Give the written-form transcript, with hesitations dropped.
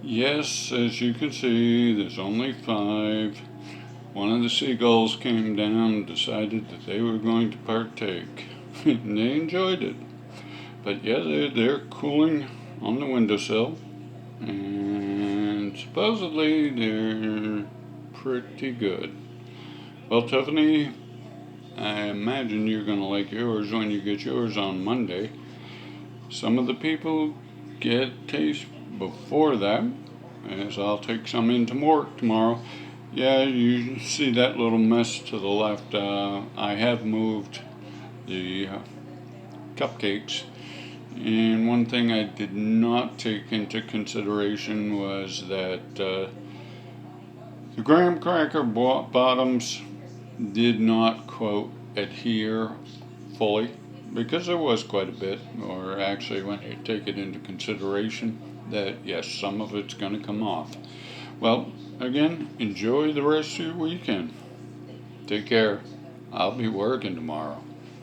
Yes, as you can see, there's only 5. One of the seagulls came down, decided that they were going to partake, and they enjoyed it. But yeah, they're cooling on the windowsill, and supposedly they're pretty good. Well, Tiffany, I imagine you're going to like yours when you get yours on Monday. Some of the people get taste before that, as I'll take some into work tomorrow. Yeah, you see that little mess to the left. I have moved the cupcakes. And one thing I did not take into consideration was that the graham cracker bottoms did not, quote, adhere fully, because there was quite a bit, or actually when you take it into consideration that yes, some of it's going to come off. Well, again, enjoy the rest of your weekend. Take care. I'll be working tomorrow.